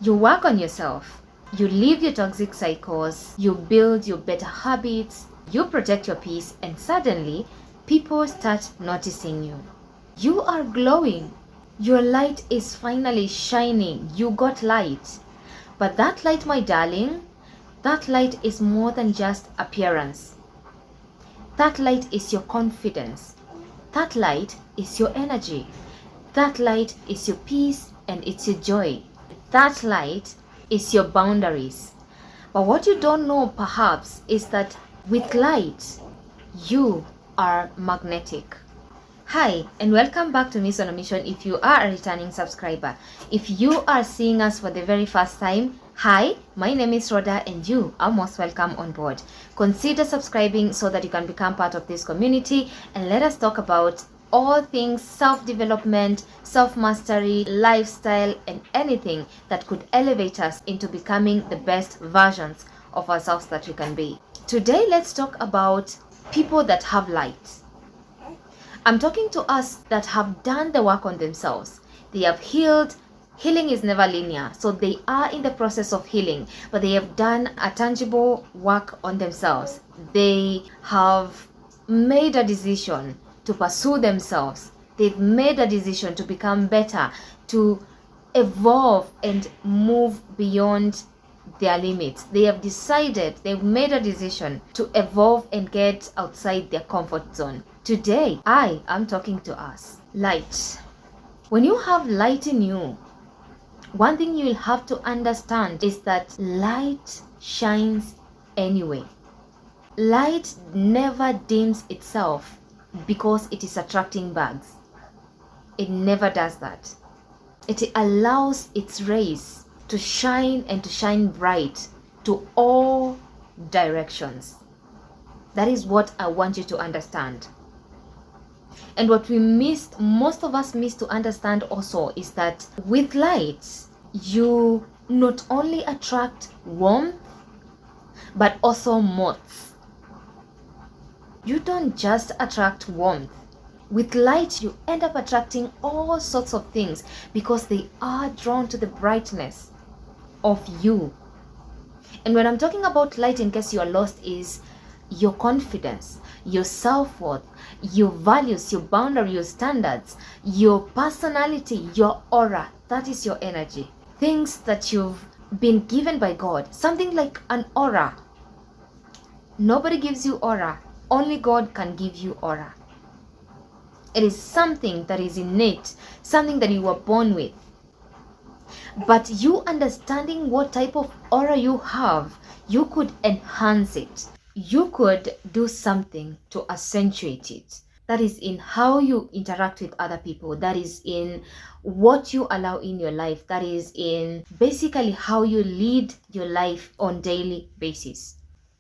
You work on yourself. You leave your toxic cycles. You build your better habits. You protect your peace, and suddenly people start noticing you. You are glowing. Your light is finally shining. You got light. But that light, my darling, that light is more than just appearance. That light is your confidence. That light is your energy. That light is your peace and it's your joy. That light is your boundaries. But what you don't know perhaps is that with light, you are magnetic. Hi, and welcome back to Miss on a Mission if you are a returning subscriber. If you are seeing us for the very first time, hi, my name is Rhoda and you are most welcome on board. Consider subscribing so that you can become part of this community, and let us talk about all things self-development, self-mastery, lifestyle, and anything that could elevate us into becoming the best versions of ourselves that we can be. Today, let's talk about people that have light. I'm talking to us that have done the work on themselves. They have healed. Healing is never linear, so they are in the process of healing, but they have done a tangible work on themselves. They have made a decision to pursue themselves. They've made a decision to become better, to evolve and move beyond their limits. They have decided, they've made a decision to evolve and get outside their comfort zone. Today, I am talking to us. Light. When you have light in you, one thing you will have to understand is that light shines anyway. Light never dims itself because it is attracting bugs. It never does that. It allows its rays to shine and to shine bright to all directions. That is what I want you to understand. And what most of us miss to understand also is that with light, you not only attract warmth, but also moths. You don't just attract warmth. With light, you end up attracting all sorts of things because they are drawn to the brightness of you. And when I'm talking about light, in case you are lost, is your confidence, your self-worth, your values, your boundary, your standards, your personality, your aura. That is your energy. Things that you've been given by God. Something like an aura. Nobody gives you aura. Only God can give you aura. It is something that is innate, something that you were born with. But you understanding what type of aura you have, you could enhance it. You could do something to accentuate it. That is in how you interact with other people. That is in what you allow in your life. That is in basically how you lead your life on daily basis.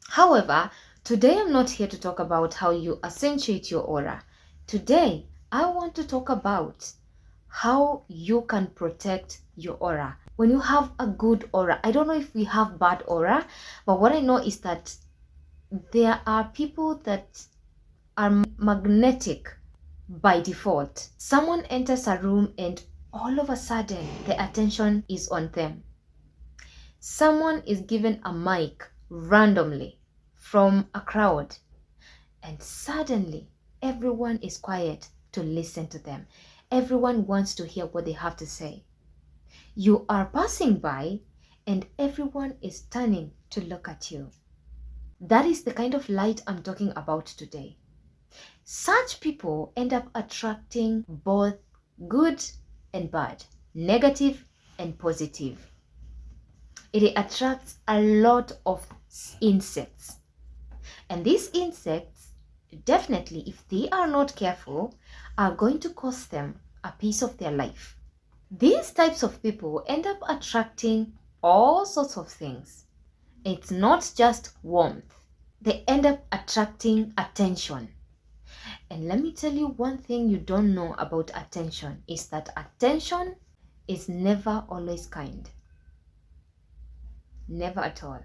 However, today I'm not here to talk about how you accentuate your aura. Today, I want to talk about how you can protect your aura. When you have a good aura, I don't know if we have bad aura, but what I know is that there are people that are magnetic by default. Someone enters a room and all of a sudden the attention is on them. Someone is given a mic randomly from a crowd and suddenly everyone is quiet to listen to them. Everyone wants to hear what they have to say. You are passing by and everyone is turning to look at you. That is the kind of light I'm talking about today. Such people end up attracting both good and bad, negative and positive. It attracts a lot of insects. And these insects, definitely, if they are not careful, are going to cost them a piece of their life. These types of people end up attracting all sorts of things. It's not just warmth. They end up attracting attention. And let me tell you one thing you don't know about attention is that attention is never always kind. Never at all.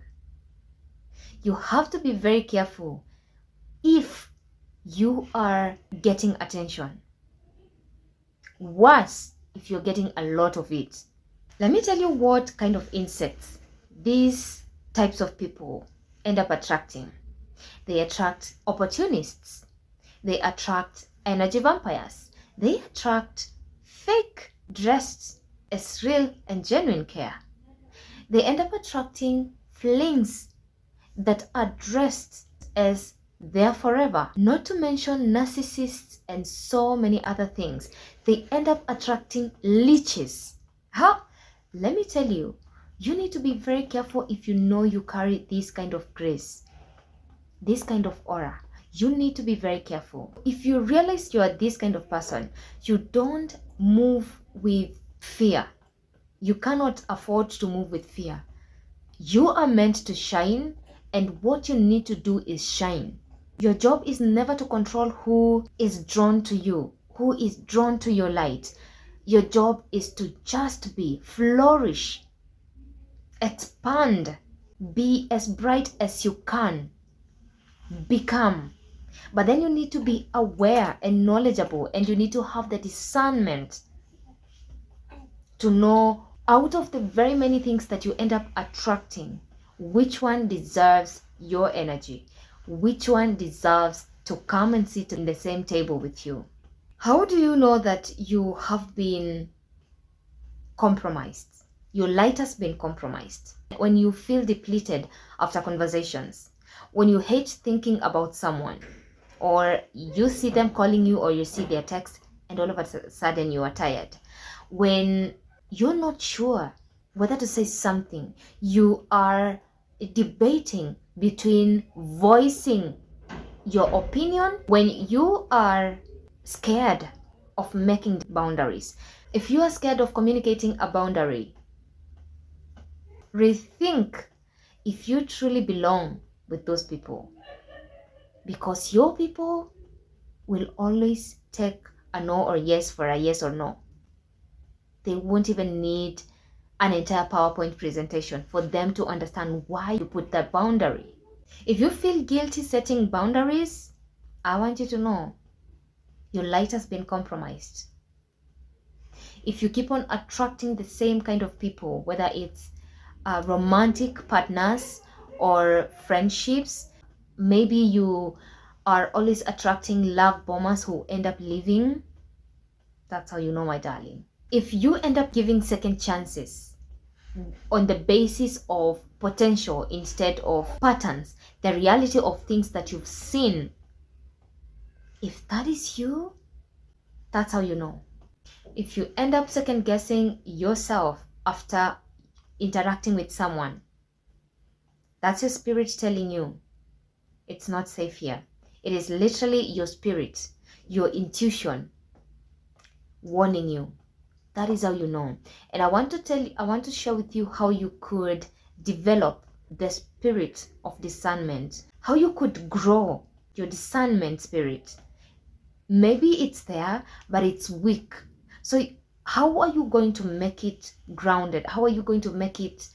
You have to be very careful if you are getting attention. Worse, if you're getting a lot of it. Let me tell you what kind of insects these types of people end up attracting. They attract opportunists. They attract energy vampires. They attract fake dressed as real and genuine care. They end up attracting flings that are dressed as there forever, not to mention narcissists and so many other things. They end up attracting leeches. How? Let me tell you, you need to be very careful if you know you carry this kind of grace, this kind of aura. You need to be very careful. If you realize you are this kind of person, you don't move with fear. You cannot afford to move with fear. You are meant to shine, and what you need to do is shine. Your job is never to control who is drawn to you, who is drawn to your light. Your job is to just be, flourish, expand, be as bright as you can, become. But then you need to be aware and knowledgeable, and you need to have the discernment to know out of the very many things that you end up attracting, which one deserves your energy, which one deserves to come and sit in the same table with you. How do you know that you have been compromised? Your light has been compromised. When you feel depleted after conversations, when you hate thinking about someone, or you see them calling you, or you see their text and all of a sudden you are tired. When you're not sure whether to say something, you are debating between voicing your opinion. When you are scared of making boundaries, if you are scared of communicating a boundary, rethink if you truly belong with those people, because your people will always take a no or yes for a yes or no. They won't even need an entire PowerPoint presentation for them to understand why you put that boundary. If you feel guilty setting boundaries, I want you to know your light has been compromised. If you keep on attracting the same kind of people, whether it's romantic partners or friendships, maybe you are always attracting love bombers who end up leaving. That's how you know, my darling. If you end up giving second chances on the basis of potential instead of patterns, the reality of things that you've seen, if that is you, that's how you know. If you end up second guessing yourself after interacting with someone, that's your spirit telling you it's not safe here. It is literally your spirit, your intuition warning you. That is how you know. And I want to share with you how you could develop the spirit of discernment, how you could grow your discernment spirit. Maybe it's there, but it's weak. So how are you going to make it grounded? How are you going to make it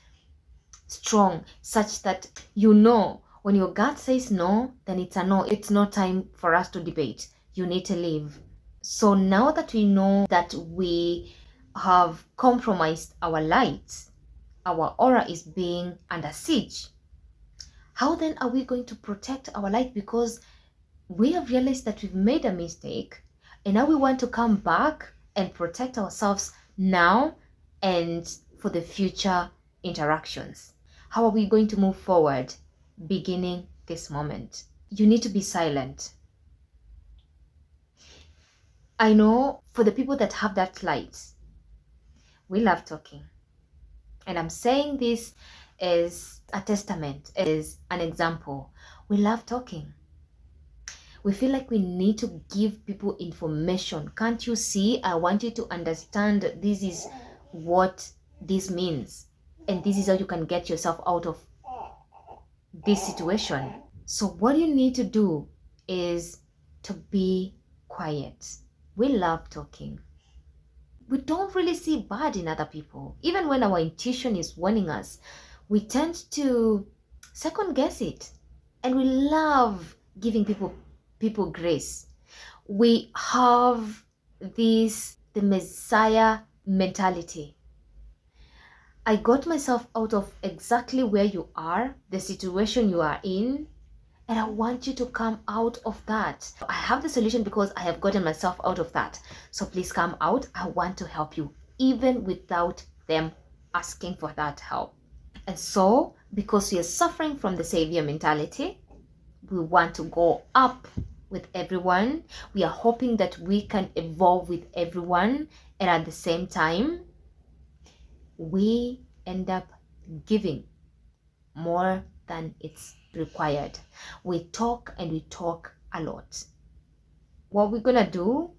strong, such that you know when your gut says no, then it's a no. It's not time for us to debate. You need to leave. So now that we know that we have compromised our light, our aura is being under siege, how then are we going to protect our light? Because we have realized that we've made a mistake, and now we want to come back and protect ourselves now and for the future interactions. How are we going to move forward beginning this moment? You need to be silent. I know for the people that have that light, we love talking. And I'm saying this as a testament, as an example. We love talking. We feel like we need to give people information. Can't you see? I want you to understand this is what this means. And this is how you can get yourself out of this situation. So what you need to do is to be quiet. We love talking. We don't really see bad in other people. Even when our intuition is warning us, we tend to second guess it. And we love giving people grace. We have the Messiah mentality. I got myself out of exactly where you are, the situation you are in, and I want you to come out of that. I have the solution because I have gotten myself out of that. So please come out. I want to help you, even without them asking for that help. And so, because we are suffering from the savior mentality, we want to go up with everyone. We are hoping that we can evolve with everyone. And at the same time, we end up giving more than it's required. We talk and we talk a lot. What we're gonna do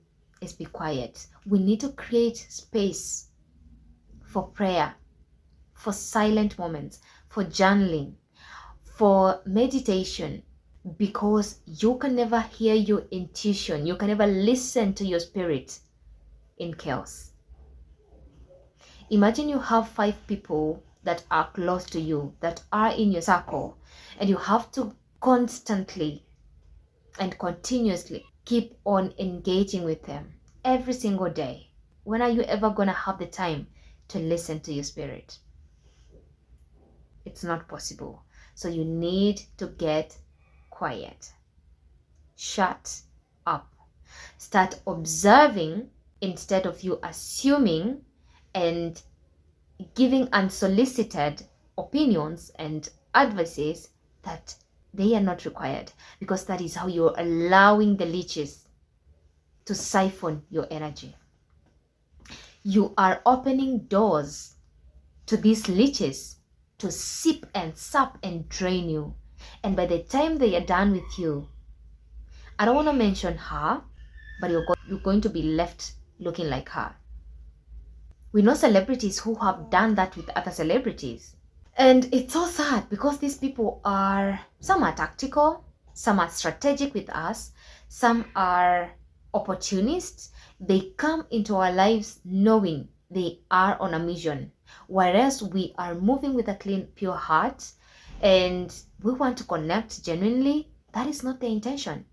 is be quiet. We need to create space for prayer, for silent moments, for journaling, for meditation, because you can never hear your intuition. You can never listen to your spirit in chaos. Imagine you have 5 people that are close to you, that are in your circle, and you have to constantly and continuously keep on engaging with them every single day. When are you ever going to have the time to listen to your spirit? It's not possible. So you need to get quiet. Shut up. Start observing instead of you assuming and giving unsolicited opinions and advices that they are not required, because that is how you're allowing the leeches to siphon your energy. You are opening doors to these leeches to sip and sup and drain you. And by the time they are done with you, I don't want to mention her, but you're going to be left looking like her. We know celebrities who have done that with other celebrities. And it's so sad because these people some are tactical, some are strategic with us, some are opportunists. They come into our lives knowing they are on a mission, whereas we are moving with a clean, pure heart and we want to connect genuinely. That is not the intention.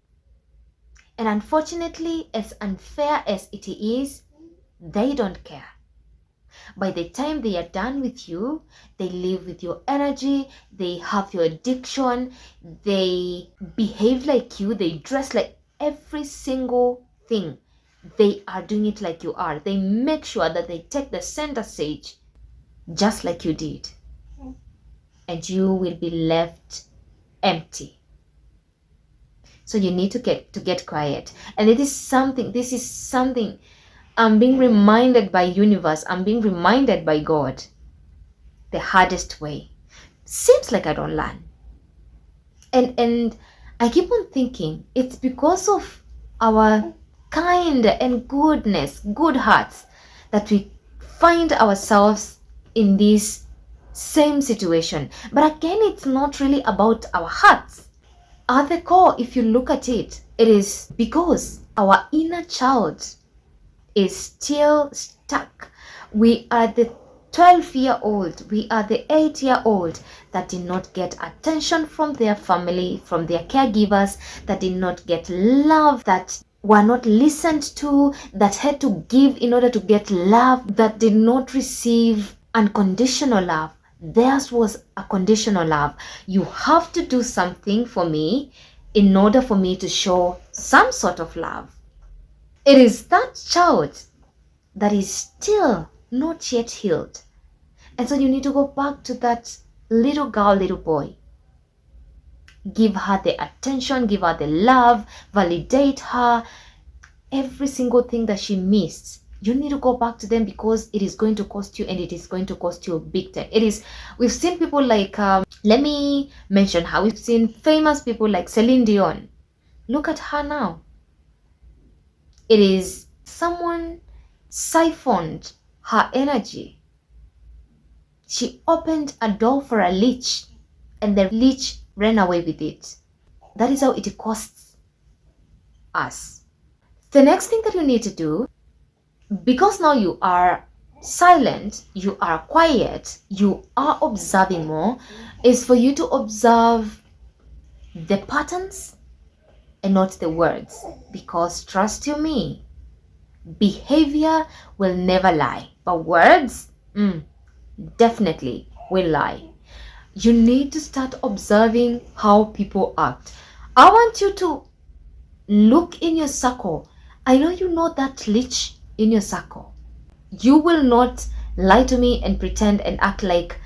And unfortunately, as unfair as it is, they don't care. By the time they are done with you, they live with your energy, they have your addiction, they behave like you, they dress like every single thing. They are doing it like you are. They make sure that they take the center stage just like you did. And you will be left empty. So you need to get quiet. And this is something I'm being reminded by universe. I'm being reminded by God. The hardest way. Seems like I don't learn. And I keep on thinking it's because of our kind and good hearts that we find ourselves in this same situation. But again, it's not really about our hearts. At the core, if you look at it, it is because our inner child is still stuck. We are the 12-year-old, we are the 8-year-old that did not get attention from their family, from their caregivers, that did not get love, that were not listened to, that had to give in order to get love, that did not receive unconditional love. Theirs was a conditional love. You have to do something for me in order for me to show some sort of love. It is that child that is still not yet healed. And so you need to go back to that little girl, little boy. Give her the attention, give her the love, validate her. Every single thing that she missed, you need to go back to them, because it is going to cost you, and it is going to cost you big time. We've seen people like, let me mention how we've seen famous people like Celine Dion. Look at her now. It is someone siphoned her energy. She opened a door for a leech, and the leech ran away with it. That is how it costs us. The next thing that you need to do, because now you are silent, you are quiet, you are observing more, is for you to observe the patterns and not the words. Because trust you me, behavior will never lie, but words, definitely will lie. You need to start observing how people act. I want you to look in your circle. I know you know that leech in your circle. You will not lie to me and pretend and act like,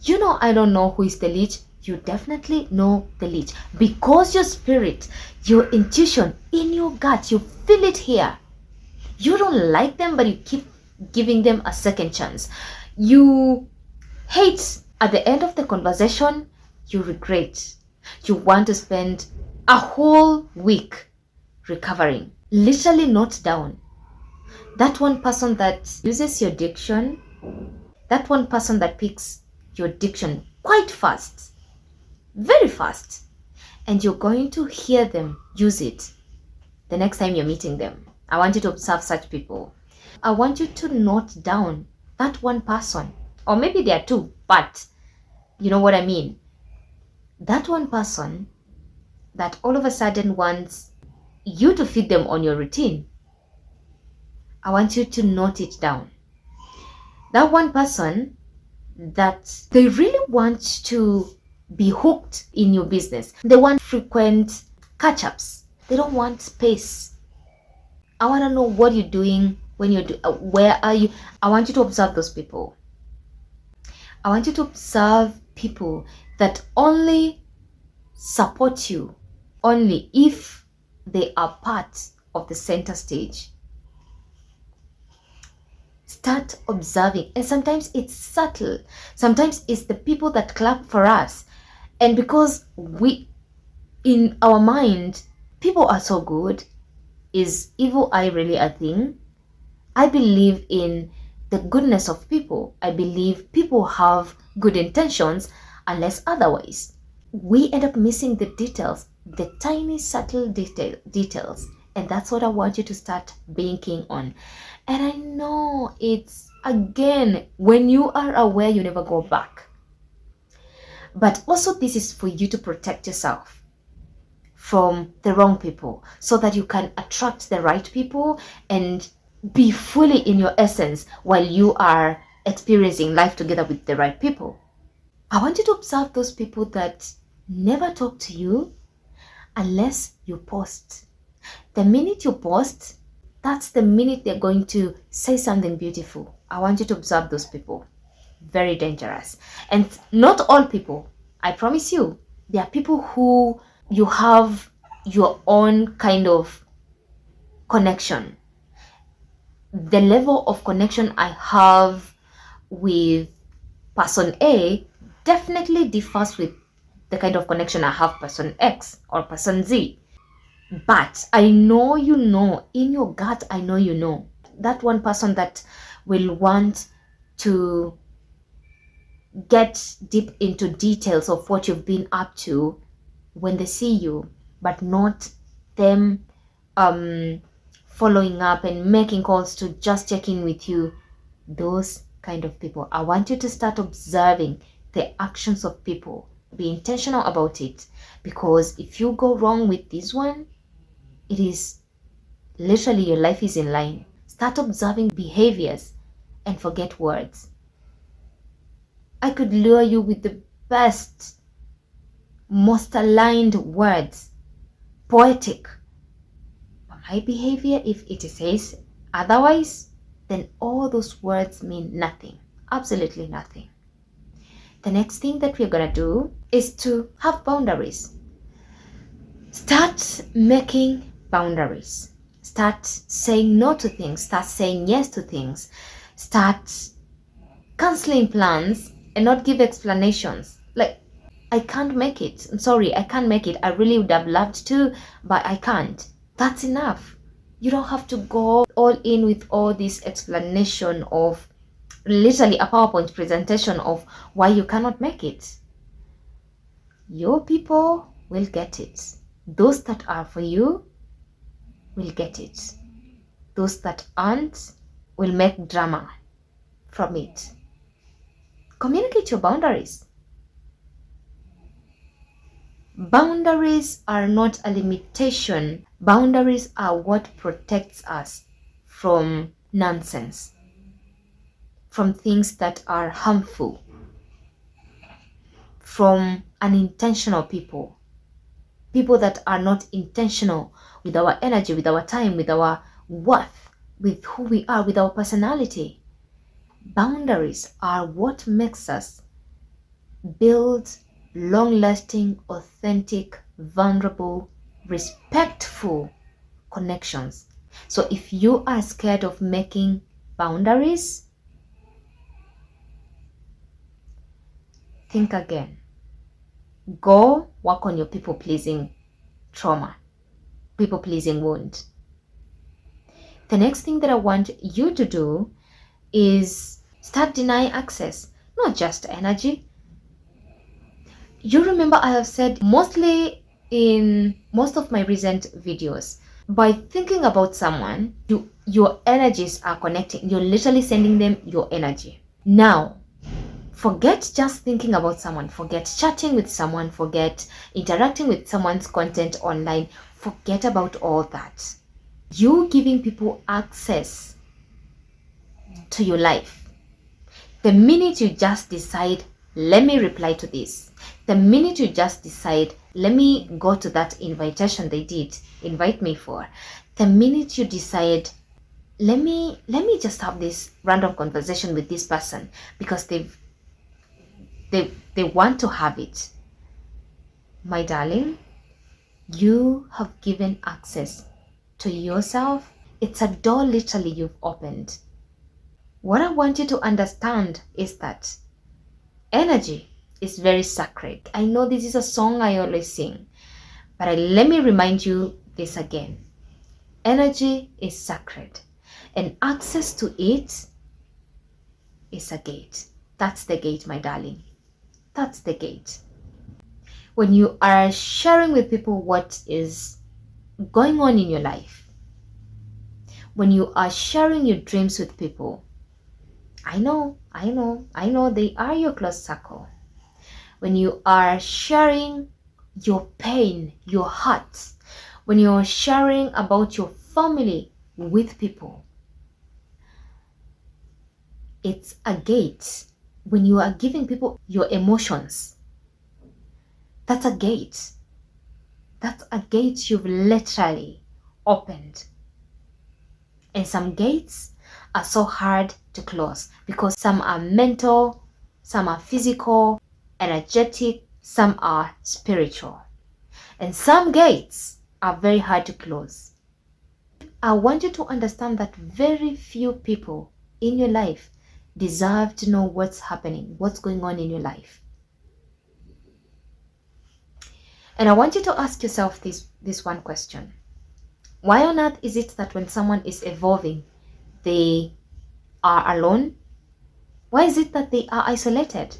I don't know who is the leech. You definitely know the leech because your spirit, your intuition, in your gut, you feel it here. You don't like them, but you keep giving them a second chance. You hate at the end of the conversation, you regret. You want to spend a whole week recovering, literally not down. That one person that uses your diction, that one person that picks your diction quite fast, very fast, and you're going to hear them use it the next time you're meeting them. I want you to observe such people. I want you to note down that one person, or maybe there are two, but you know what I mean. That one person that all of a sudden wants you to feed them on your routine. I want you to note it down. That one person that they really want to be hooked in your business. They want frequent catch-ups. They don't want space. I want to know what you're doing when where are you. I want you to observe those people. I want you to observe people that only support you only if they are part of the center stage. Start observing, and sometimes it's subtle. Sometimes it's the people that clap for us, and because we, in our mind, people are so good. Is evil eye really a thing? I believe in the goodness of people. I believe people have good intentions unless otherwise. We end up missing the details, the tiny subtle details, and that's what I want you to start banking on. And I know it's, again, when you are aware, you never go back. But also this is for you to protect yourself from the wrong people so that you can attract the right people and be fully in your essence while you are experiencing life together with the right people. I want you to observe those people that never talk to you unless you post. The minute you post, that's the minute they're going to say something beautiful. I want you to observe those people. Very dangerous. And not all people, I promise you. There are people who you have your own kind of connection. The level of connection I have with person A definitely differs with the kind of connection I have person X or person Z. But I know you know, in your gut, I know you know. That one person that will want to get deep into details of what you've been up to when they see you, but not them following up and making calls to just check in with you. Those kind of people. I want you to start observing the actions of people. Be intentional about it, because if you go wrong with this one, it is literally your life is in line. Start observing behaviors and forget words. I could lure you with the best, most aligned words, poetic. But my behavior, if it says otherwise, then all those words mean nothing, absolutely nothing. The next thing that we're gonna do is to have boundaries. Start making boundaries. Start saying no to things. Start saying yes to things. Start canceling plans and not give explanations. Like, I can't make it. I'm sorry, I can't make it. I really would have loved to, but I can't. That's enough. You don't have to go all in with all this explanation of literally a PowerPoint presentation of why you cannot make it. Your people will get it. Those that are for you will get it. Those that aren't will make drama from it. Communicate your boundaries. Boundaries are not a limitation. Boundaries are what protects us from nonsense, from things that are harmful, from unintentional people, people that are not intentional with our energy, with our time, with our worth, with who we are, with our personality. Boundaries are what makes us build long-lasting, authentic, vulnerable, respectful connections. So if you are scared of making boundaries, think again. Go work on your people-pleasing trauma, people-pleasing wound. The next thing that I want you to do is start denying access, not just energy. You remember I have said mostly in most of my recent videos, by thinking about someone, your energies are connecting. You're literally sending them your energy. Now, forget just thinking about someone, forget chatting with someone, forget interacting with someone's content online, forget about all that. You giving people access to your life. The minute you just decide, let me reply to this. The minute you just decide, let me go to that invitation they did invite me for. The minute you decide, let me just have this random conversation with this person because they want to have it. My darling, you have given access to yourself. It's a door literally you've opened. What I want you to understand is that energy is very sacred. I know this is a song I always sing, but let me remind you this again. Energy is sacred, and access to it is a gate. That's the gate, my darling. That's the gate. When you are sharing with people what is going on in your life, when you are sharing your dreams with people, I know, they are your close circle. When you are sharing your pain, your heart, when you're sharing about your family with people, it's a gate. When you are giving people your emotions, that's a gate. That's a gate you've literally opened. And some gates are so hard to close because some are mental, some are physical, energetic, some are spiritual. And some gates are very hard to close. I want you to understand that very few people in your life deserve to know what's happening, what's going on in your life. And I want you to ask yourself this one question. Why on earth is it that when someone is evolving, they are alone? Why is it that they are isolated?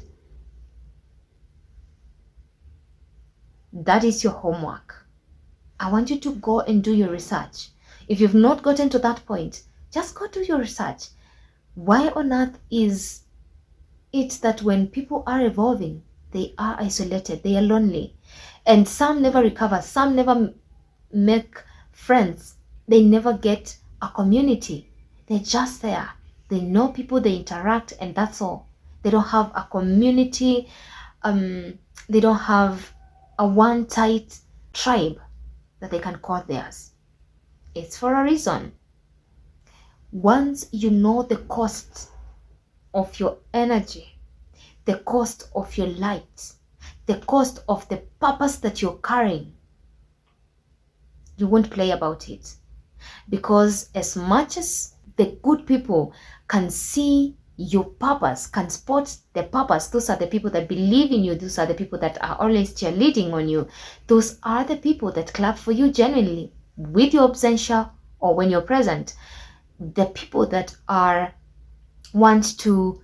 That is your homework. I want you to go and do your research. If you've not gotten to that point, just go do your research. Why on earth is it that when people are evolving, they are isolated, they are lonely, and some never recover, some never make friends, they never get a community. They're just there. They know people, they interact, and that's all. They don't have a community. They don't have a one tight tribe that they can call theirs. It's for a reason. Once you know the cost of your energy, the cost of your light, the cost of the purpose that you're carrying, you won't play about it. Because as much as the good people can see your purpose, can spot the purpose, those are the people that believe in you, those are the people that are always cheerleading on you, those are the people that clap for you genuinely, with your absentia or when you're present. The people that want to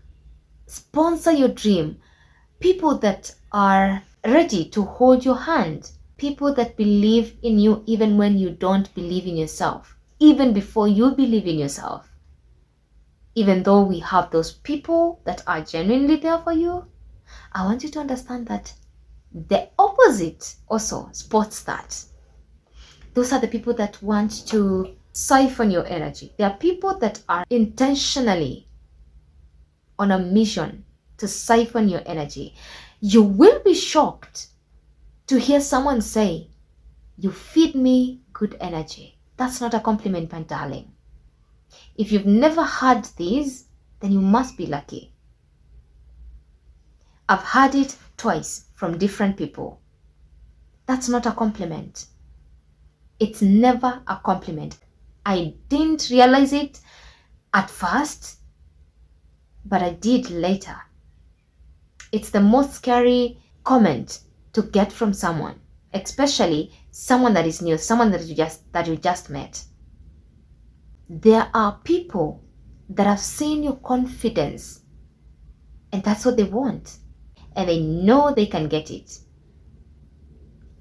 sponsor your dream, people that are ready to hold your hand, people that believe in you even when you don't believe in yourself, even before you believe in yourself. Even though we have those people that are genuinely there for you, I want you to understand that the opposite also spots that. Those are the people that want to siphon your energy. There are people that are intentionally on a mission to siphon your energy. You will be shocked to hear someone say, "You feed me good energy." That's not a compliment, my darling. If you've never had these, then you must be lucky. I've had it twice from different people. That's not a compliment. It's never a compliment. I didn't realize it at first, but I did later. It's the most scary comment to get from someone, especially someone that is new, someone that you just met. There are people that have seen your confidence, and that's what they want, and they know they can get it.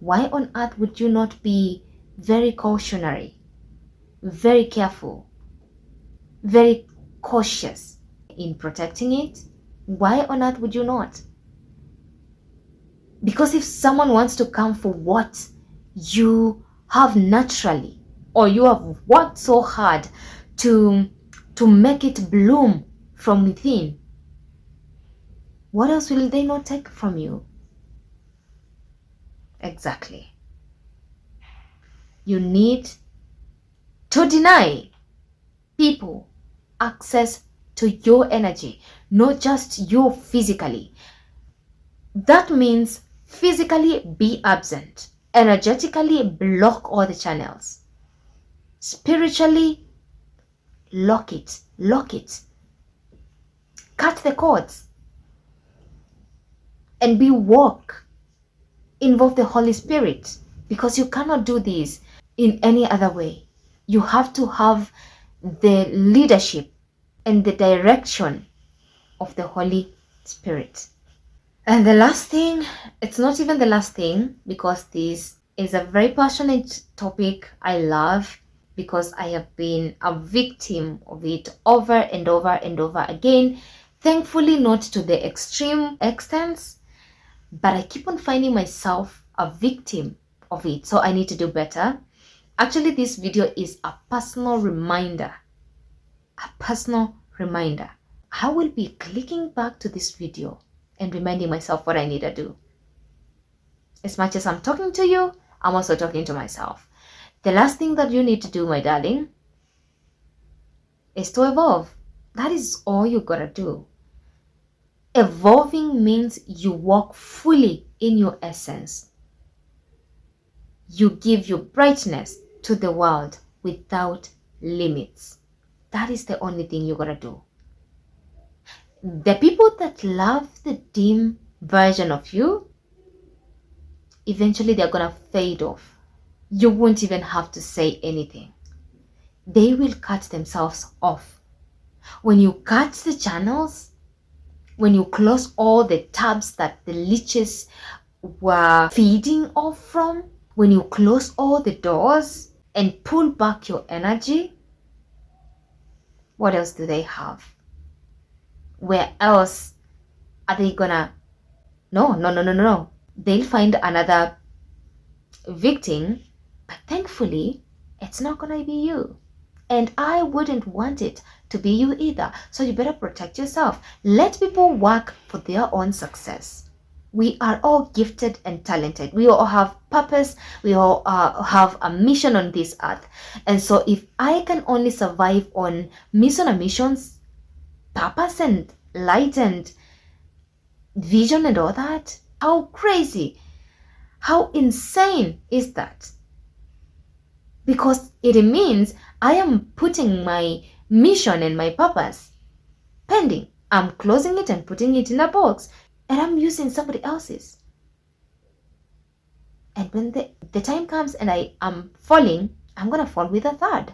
Why on earth would you not be very cautionary, very careful, very cautious in protecting it? Why on earth would you not? Because if someone wants to come for what you have naturally, or you have worked so hard to make it bloom from within, what else will they not take from you? Exactly. You need to deny people access to your energy, not just you physically. That means physically be absent, energetically block all the channels, spiritually lock it, cut the cords, and be walk. Involve the Holy Spirit, because you cannot do this in any other way. You have to have the leadership and the direction of the Holy Spirit. And the last thing, it's not even the last thing, because this is a very passionate topic I love, because I have been a victim of it over and over and over again. Thankfully, not to the extreme extent, but I keep on finding myself a victim of it. So I need to do better. Actually, this video is a personal reminder. I will be clicking back to this video and reminding myself what I need to do. As much as I'm talking to you, I'm also talking to myself. The last thing that you need to do, my darling, is to evolve. That is all you gotta do. Evolving means you walk fully in your essence. You give your brightness to the world without limits. That is the only thing you gotta do. The people that love the dim version of you, eventually they're gonna fade off. You won't even have to say anything. They will cut themselves off. When you cut the channels, when you close all the tabs that the leeches were feeding off from, when you close all the doors and pull back your energy, what else do they have? Where else are they gonna? No. They'll find another victim, but thankfully, it's not gonna be you. And I wouldn't want it to be you either. So you better protect yourself. Let people work for their own success. We are all gifted and talented. We all have purpose. We all have a mission on this earth. And so if I can only survive on missions, purpose and light and vision and all that, how crazy, how insane is that? Because it means I am putting my mission and my purpose pending. I'm closing it and putting it in a box, and I'm using somebody else's. And when the time comes and I am falling, I'm going to fall with a third,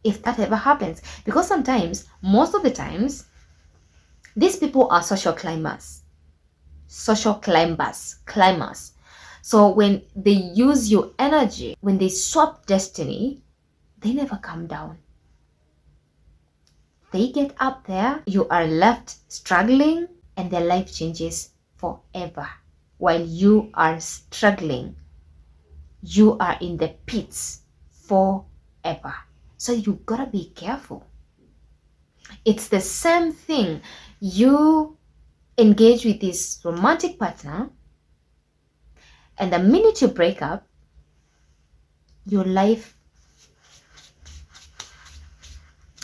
if that ever happens. Because sometimes, most of the times, these people are social climbers. So when they use your energy, when they swap destiny, they never come down. They get up there, you are left struggling, and their life changes forever. While you are struggling, you are in the pits forever. So you gotta be careful. It's the same thing. You engage with this romantic partner, and the minute you break up, your life,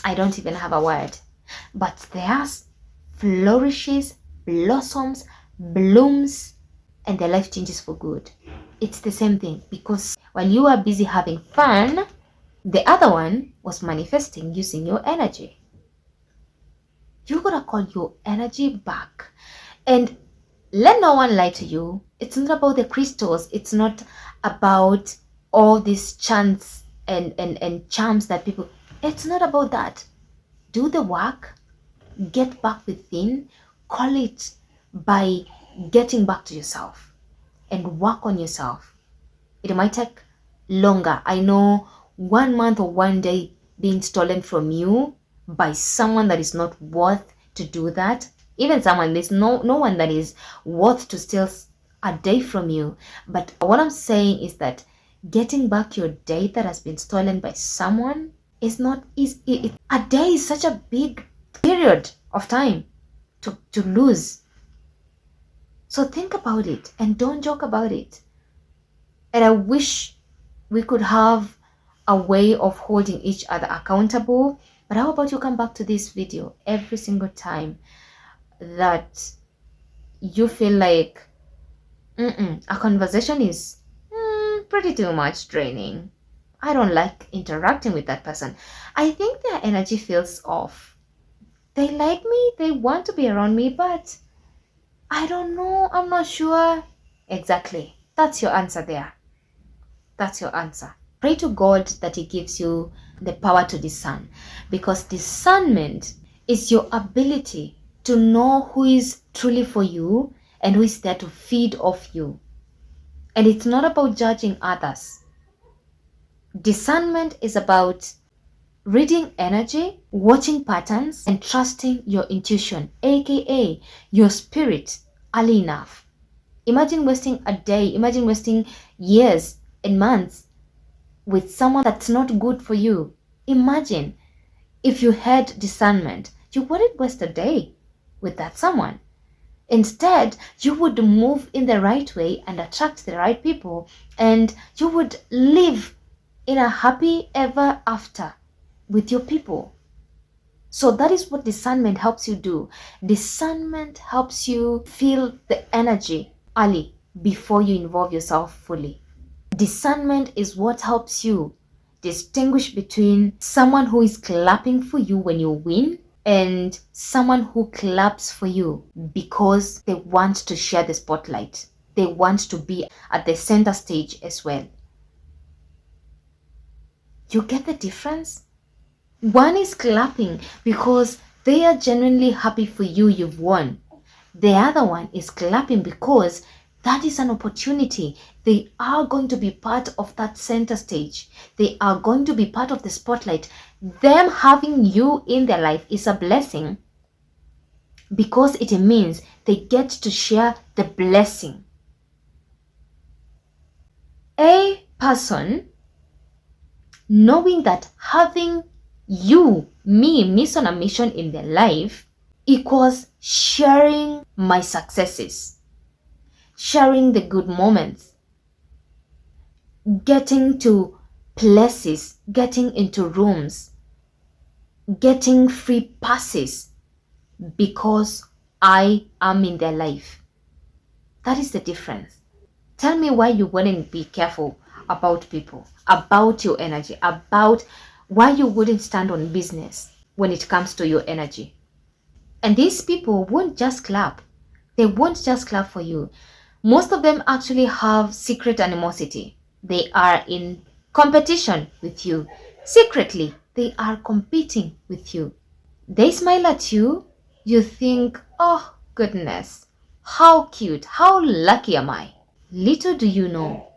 I don't even have a word, but theirs flourishes, blossoms, blooms, and their life changes for good. It's the same thing, because while you are busy having fun, the other one was manifesting using your energy. You gotta call your energy back. And let no one lie to you. It's not about the crystals. It's not about all these chants and charms that people... It's not about that. Do the work. Get back within. Call it by getting back to yourself. And work on yourself. It might take longer. I know 1 month or 1 day being stolen from you by someone that is not worth to do that. Even someone, there's no one that is worth to steal a day from you. But what I'm saying is that getting back your day that has been stolen by someone is not easy. A day is such a big period of time to lose. So think about it and don't joke about it. And I wish we could have a way of holding each other accountable. But how about you come back to this video every single time that you feel like a conversation is pretty too much draining. I don't like interacting with that person. I think their energy feels off. They like me, they want to be around me, but I don't know, I'm not sure. Exactly. That's your answer there. That's your answer. Pray to God that He gives you the power to discern, because discernment is your ability to know who is truly for you and who is there to feed off you. And it's not about judging others. Discernment is about reading energy, watching patterns, and trusting your intuition, aka your spirit, early enough. Imagine wasting a day, imagine wasting years and months with someone that's not good for you. Imagine if you had discernment, you wouldn't waste a day with that someone. Instead, you would move in the right way and attract the right people, and you would live in a happy ever after with your people. So that is what discernment helps you do. Discernment helps you feel the energy early before you involve yourself fully. Discernment is what helps you distinguish between someone who is clapping for you when you win and someone who claps for you because they want to share the spotlight. They want to be at the center stage as well. You get the difference? One is clapping because they are genuinely happy for you, you've won. The other one is clapping because that is an opportunity. They are going to be part of that center stage. They are going to be part of the spotlight. Them having you in their life is a blessing because it means they get to share the blessing. A person knowing that having you, me on a mission in their life equals sharing my successes, sharing the good moments, getting to places, getting into rooms, getting free passes because I am in their life. That is the difference. Tell me why you wouldn't be careful about people, about your energy, about why you wouldn't stand on business when it comes to your energy. And these people won't just clap. They won't just clap for you. Most of them actually have secret animosity. They are in competition with you. Secretly, they are competing with you. They smile at you. You think, oh goodness, how cute, how lucky am I? Little do you know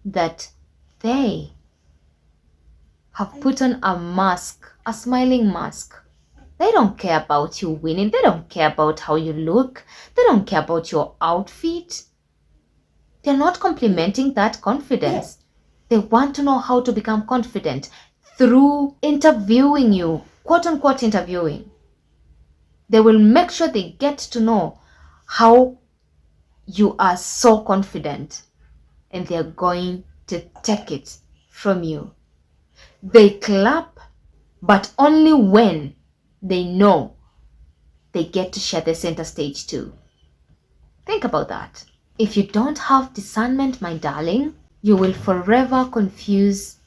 that they have put on a mask, a smiling mask. They don't care about you winning. They don't care about how you look. They don't care about your outfit. They're not complimenting that confidence. They want to know how to become confident through interviewing you, quote unquote interviewing. They will make sure they get to know how you are so confident, and they're going to take it from you. They clap, but only when they know they get to share the center stage too. Think about that. If you don't have discernment, my darling, you will forever confuse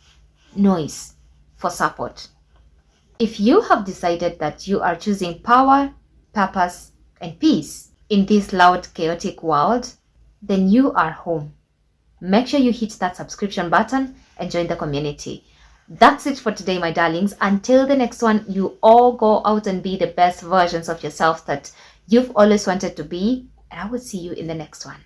noise for support. If you have decided that you are choosing power, purpose, and peace in this loud, chaotic world, then you are home. Make sure you hit that subscription button and join the community. That's it for today, my darlings. Until the next one, you all go out and be the best versions of yourself that you've always wanted to be. And I will see you in the next one.